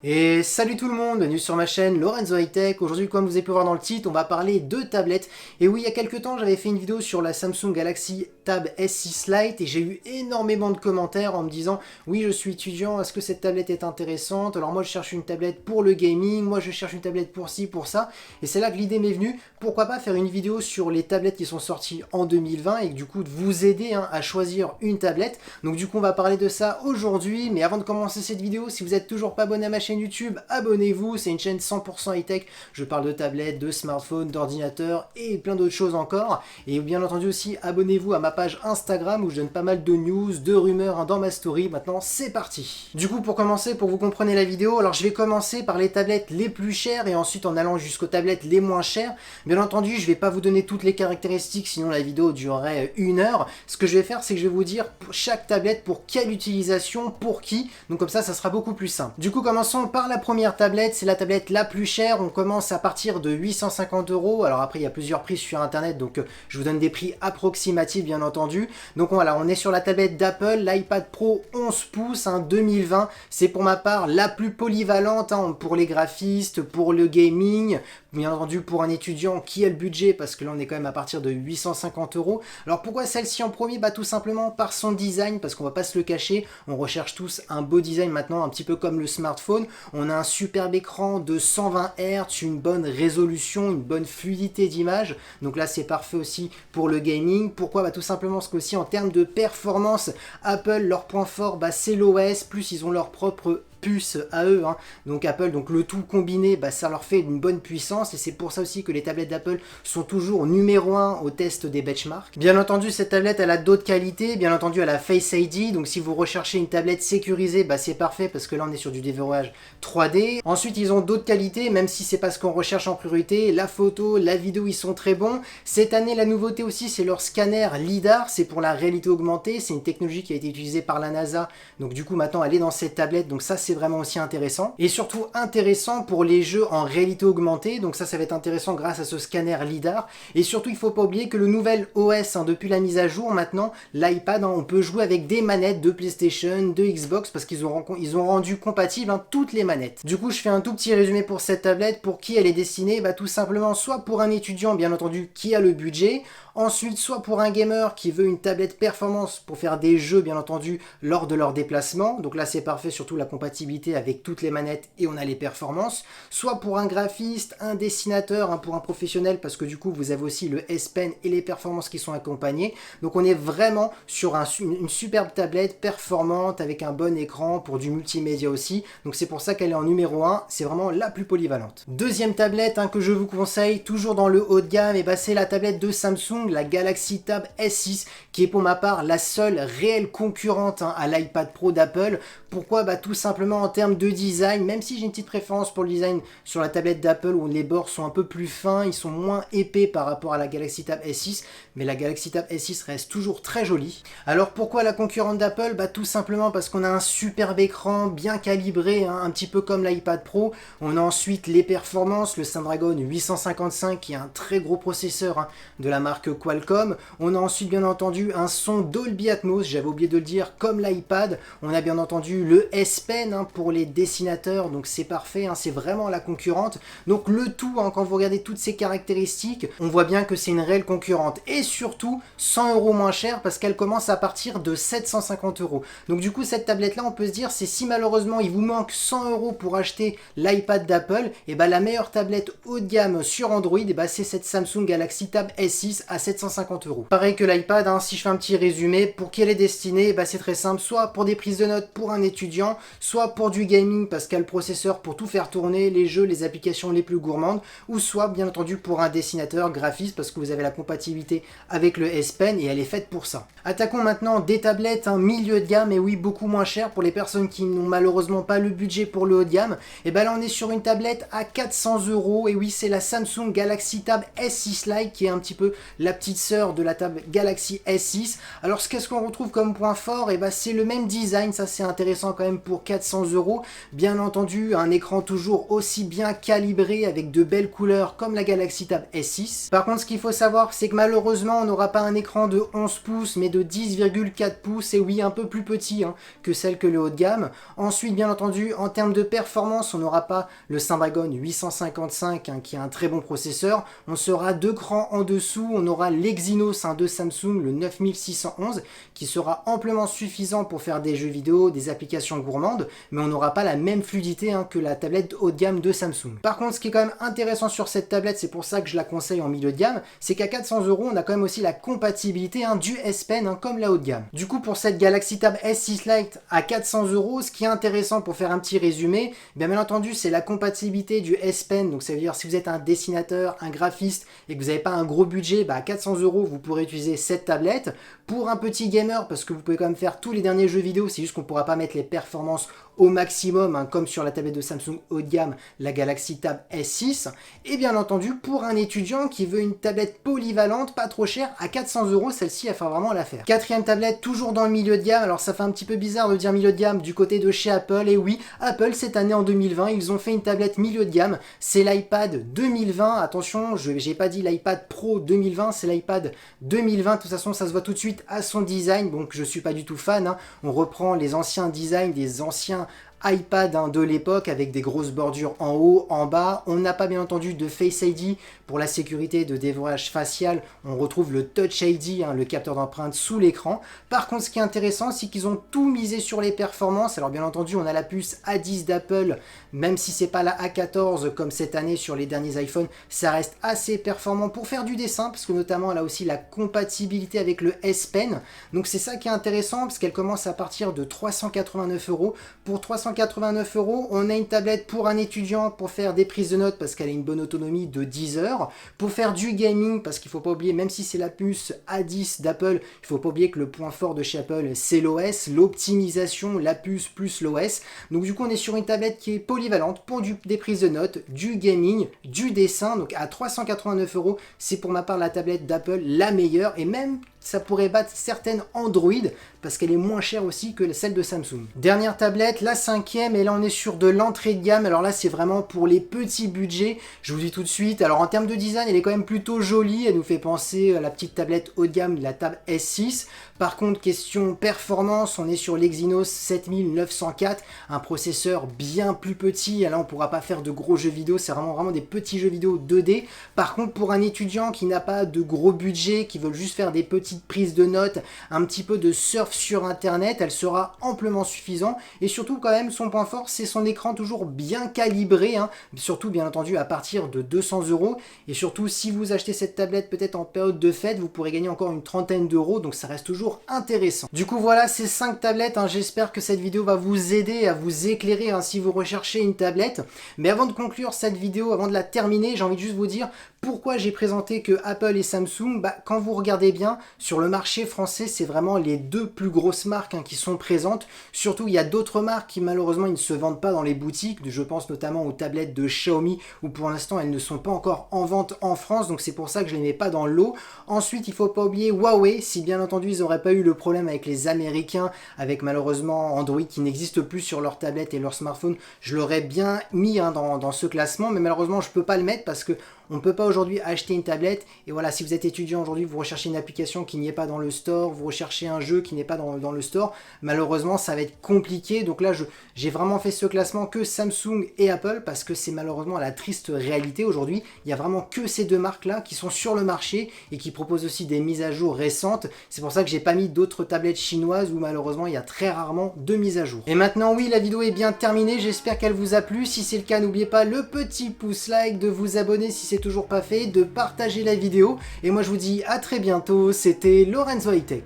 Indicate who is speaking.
Speaker 1: Et salut tout le monde, bienvenue sur ma chaîne Lorenzo High Tech. Aujourd'hui, comme vous avez pu voir dans le titre, on va parler de tablettes. Et oui, il y a quelques temps, j'avais fait une vidéo sur la Samsung Galaxy Tab S6 Lite et j'ai eu énormément de commentaires en me disant oui, je suis étudiant, est-ce que cette tablette est intéressante? Alors moi, je cherche une tablette pour le gaming, moi je cherche une tablette pour ci, pour ça. Et c'est là que l'idée m'est venue, pourquoi pas faire une vidéo sur les tablettes qui sont sorties en 2020 et du coup de vous aider à choisir une tablette. Donc du coup, on va parler de ça aujourd'hui. Mais avant de commencer cette vidéo, si vous n'êtes toujours pas abonné à ma chaîne YouTube, abonnez-vous, c'est une chaîne 100% high-tech, je parle de tablettes, de smartphones, d'ordinateurs et plein d'autres choses encore. Et bien entendu aussi, abonnez-vous à ma page Instagram où je donne pas mal de news, de rumeurs dans ma story. Maintenant, c'est parti. Du coup, pour commencer, pour que vous compreniez la vidéo, alors je vais commencer par les tablettes les plus chères et ensuite en allant jusqu'aux tablettes les moins chères. Bien entendu, je vais pas vous donner toutes les caractéristiques, sinon la vidéo durerait 1 heure. Ce que je vais faire, c'est que je vais vous dire pour chaque tablette, pour quelle utilisation, pour qui. Donc comme ça sera beaucoup plus simple. Du coup, commençons par la première tablette, c'est la tablette la plus chère. On commence à partir de 850 €. Alors après, il y a plusieurs prix sur internet, donc je vous donne des prix approximatifs, bien entendu. Donc voilà, on est sur la tablette d'Apple, l'iPad Pro 11 pouces, 2020. C'est pour ma part la plus polyvalente pour les graphistes, pour le gaming, bien entendu pour un étudiant qui a le budget, parce que là on est quand même à partir de 850 €. Alors pourquoi celle-ci en premier? Tout simplement par son design, parce qu'on va pas se le cacher, on recherche tous un beau design maintenant, un petit peu comme le smartphone. On a un superbe écran de 120 Hz, une bonne résolution, une bonne fluidité d'image, donc là c'est parfait aussi pour le gaming. Pourquoi? Tout simplement parce qu'aussi en termes de performance, Apple, leur point fort, c'est l'OS, plus ils ont leur propre puce à eux, donc Apple, donc le tout combiné, ça leur fait une bonne puissance et c'est pour ça aussi que les tablettes d'Apple sont toujours numéro 1 au test des benchmarks. Bien entendu, cette tablette elle a d'autres qualités, bien entendu elle a Face ID, donc si vous recherchez une tablette sécurisée, c'est parfait parce que là on est sur du déverrouillage 3D. Ensuite ils ont d'autres qualités, même si c'est pas ce qu'on recherche en priorité, la photo, la vidéo, ils sont très bons. Cette année la nouveauté aussi c'est leur scanner LiDAR, c'est pour la réalité augmentée, c'est une technologie qui a été utilisée par la NASA, donc du coup maintenant elle est dans cette tablette, donc ça c'est vraiment aussi intéressant. Et surtout intéressant pour les jeux en réalité augmentée, donc ça va être intéressant grâce à ce scanner LiDAR. Et surtout il faut pas oublier que le nouvel OS, depuis la mise à jour maintenant, l'iPad, on peut jouer avec des manettes de PlayStation, de Xbox, parce qu'ils ont rendu compatibles toutes les manettes. Du coup je fais un tout petit résumé pour cette tablette, pour qui elle est destinée, tout simplement soit pour un étudiant bien entendu qui a le budget, ensuite soit pour un gamer qui veut une tablette performance pour faire des jeux bien entendu lors de leur déplacement, donc là c'est parfait, surtout la compatibilité avec toutes les manettes et on a les performances, soit pour un graphiste, un dessinateur, pour un professionnel, parce que du coup vous avez aussi le S Pen et les performances qui sont accompagnées. Donc on est vraiment sur une superbe tablette performante avec un bon écran pour du multimédia aussi, donc c'est pour ça qu'elle est en numéro 1, c'est vraiment la plus polyvalente. Deuxième tablette que je vous conseille, toujours dans le haut de gamme, et c'est la tablette de Samsung, la Galaxy Tab S6, qui est pour ma part la seule réelle concurrente à l'iPad Pro d'Apple. Pourquoi? Tout simplement en termes de design, même si j'ai une petite préférence pour le design sur la tablette d'Apple où les bords sont un peu plus fins, ils sont moins épais par rapport à la Galaxy Tab S6, mais la Galaxy Tab S6 reste toujours très jolie. Alors pourquoi la concurrente d'Apple? Tout simplement parce qu'on a un superbe écran bien calibré, un petit peu comme l'iPad Pro. On a ensuite les performances, le Snapdragon 855 qui est un très gros processeur de la marque Qualcomm. On a ensuite bien entendu un son Dolby Atmos, j'avais oublié de le dire, comme l'iPad. On a bien entendu le S Pen pour les dessinateurs, donc c'est parfait, c'est vraiment la concurrente. Donc le tout, quand vous regardez toutes ces caractéristiques, on voit bien que c'est une réelle concurrente. Et surtout 100 € moins cher parce qu'elle commence à partir de 750 €. Donc du coup cette tablette là, on peut se dire, c'est si malheureusement il vous manque 100 € pour acheter l'iPad d'Apple, et la meilleure tablette haut de gamme sur Android, c'est cette Samsung Galaxy Tab S6 à 750 €. Pareil que l'iPad, si je fais un petit résumé, pour qui elle est destinée, c'est très simple, soit pour des prises de notes pour un étudiant, soit pour du gaming parce qu'elle a le processeur pour tout faire tourner, les jeux, les applications les plus gourmandes, ou soit bien entendu pour un dessinateur graphiste parce que vous avez la compatibilité avec le S Pen et elle est faite pour ça. Attaquons maintenant des tablettes milieu de gamme, et oui beaucoup moins cher pour les personnes qui n'ont malheureusement pas le budget pour le haut de gamme. Et là on est sur une tablette à 400 €, et oui c'est la Samsung Galaxy Tab S6 Lite qui est un petit peu la petite sœur de la Tab Galaxy S6. Alors qu'est-ce qu'on retrouve comme point fort? Et c'est le même design, ça c'est intéressant quand même pour 400 €. Bien entendu, un écran toujours aussi bien calibré avec de belles couleurs comme la Galaxy Tab S6. Par contre, ce qu'il faut savoir, c'est que malheureusement, on n'aura pas un écran de 11 pouces, mais de 10,4 pouces, et oui, un peu plus petit que celle que le haut de gamme. Ensuite, bien entendu, en termes de performance, on n'aura pas le Snapdragon 855, qui est un très bon processeur. On sera 2 crans en dessous, on aura l'Exynos de Samsung, le 9611, qui sera amplement suffisant pour faire des jeux vidéo, des applications gourmandes, mais on n'aura pas la même fluidité que la tablette haut de gamme de Samsung. Par contre, ce qui est quand même intéressant sur cette tablette, c'est pour ça que je la conseille en milieu de gamme, c'est qu'à 400 €, on a quand même aussi la compatibilité du S Pen comme la haut de gamme. Du coup, pour cette Galaxy Tab S6 Lite à 400 €, ce qui est intéressant pour faire un petit résumé, bien entendu, c'est la compatibilité du S Pen. Donc ça veut dire si vous êtes un dessinateur, un graphiste et que vous n'avez pas un gros budget, à 400 €, vous pourrez utiliser cette tablette. Pour un petit gamer, parce que vous pouvez quand même faire tous les derniers jeux vidéo, c'est juste qu'on ne pourra pas mettre les performances au maximum, comme sur la tablette de Samsung haut de gamme, la Galaxy Tab S6. Et bien entendu, pour un étudiant qui veut une tablette polyvalente, pas trop chère, à 400 €, celle-ci, elle fera vraiment l'affaire. Quatrième tablette, toujours dans le milieu de gamme. Alors ça fait un petit peu bizarre de dire milieu de gamme du côté de chez Apple. Et oui, Apple, cette année en 2020, ils ont fait une tablette milieu de gamme. C'est l'iPad 2020. Attention, je n'ai pas dit l'iPad Pro 2020, c'est l'iPad 2020. De toute façon, ça se voit tout de suite à son design. Donc je ne suis pas du tout fan. On reprend les anciens designs des anciens iPad de l'époque avec des grosses bordures en haut, en bas. On n'a pas bien entendu de Face ID pour la sécurité de déverrouillage facial. On retrouve le Touch ID, le capteur d'empreinte sous l'écran. Par contre, ce qui est intéressant, c'est qu'ils ont tout misé sur les performances. Alors bien entendu, on a la puce A10 d'Apple, même si c'est pas la A14 comme cette année sur les derniers iPhones, ça reste assez performant pour faire du dessin, parce que notamment elle a aussi la compatibilité avec le S Pen. Donc c'est ça qui est intéressant, parce qu'elle commence à partir de 389 €. Pour 389 €, on a une tablette pour un étudiant pour faire des prises de notes parce qu'elle a une bonne autonomie de 10 heures, pour faire du gaming parce qu'il ne faut pas oublier, même si c'est la puce A10 d'Apple, il ne faut pas oublier que le point fort de chez Apple c'est l'OS, l'optimisation, la puce plus l'OS. Donc du coup on est sur une tablette qui est polyvalente pour des prises de notes, du gaming, du dessin. Donc à 389 €, c'est pour ma part la tablette d'Apple la meilleure, et même ça pourrait battre certaines Android parce qu'elle est moins chère aussi que celle de Samsung. Dernière tablette, la 5e, et là on est sur de l'entrée de gamme. Alors là c'est vraiment pour les petits budgets, je vous dis tout de suite. Alors en termes de design, elle est quand même plutôt jolie, elle nous fait penser à la petite tablette haut de gamme de la Tab S6. Par contre, question performance, on est sur l'Exynos 7904, un processeur bien plus petit. Là on pourra pas faire de gros jeux vidéo, c'est vraiment des petits jeux vidéo 2D. Par contre, pour un étudiant qui n'a pas de gros budget, qui veut juste faire des petits prise de notes, un petit peu de surf sur internet, elle sera amplement suffisante. Et surtout quand même, son point fort, c'est son écran toujours bien calibré, surtout bien entendu à partir de 200 €. Et surtout, si vous achetez cette tablette peut-être en période de fête, vous pourrez gagner encore une trentaine d'euros, donc ça reste toujours intéressant. Du coup voilà, ces 5 tablettes, j'espère que cette vidéo va vous aider à vous éclairer si vous recherchez une tablette. Mais avant de conclure cette vidéo, avant de la terminer, j'ai envie de juste vous dire pourquoi j'ai présenté que Apple et Samsung. Quand vous regardez bien, sur le marché français, c'est vraiment les deux plus grosses marques qui sont présentes. Surtout, il y a d'autres marques qui malheureusement ils ne se vendent pas dans les boutiques. Je pense notamment aux tablettes de Xiaomi, où pour l'instant elles ne sont pas encore en vente en France. Donc c'est pour ça que je ne les mets pas dans le lot. Ensuite, il ne faut pas oublier Huawei. Si bien entendu, ils n'auraient pas eu le problème avec les Américains, avec malheureusement Android qui n'existe plus sur leurs tablettes et leurs smartphones, je l'aurais bien mis dans ce classement. Mais malheureusement, je ne peux pas le mettre parce que on ne peut pas aujourd'hui acheter une tablette. Et voilà, si vous êtes étudiant aujourd'hui, vous recherchez une application qui n'y est pas dans le store, vous recherchez un jeu qui n'est pas dans le store, malheureusement ça va être compliqué. Donc là j'ai vraiment fait ce classement que Samsung et Apple, parce que c'est malheureusement la triste réalité aujourd'hui. Il n'y a vraiment que ces deux marques là qui sont sur le marché et qui proposent aussi des mises à jour récentes. C'est pour ça que j'ai pas mis d'autres tablettes chinoises où malheureusement il y a très rarement de mises à jour. Et maintenant oui, la vidéo est bien terminée, j'espère qu'elle vous a plu. Si c'est le cas, n'oubliez pas le petit pouce like, de vous abonner si c'est toujours pas fait, de partager la vidéo. Et moi je vous dis à très bientôt, c'était Lorenzo High Tech.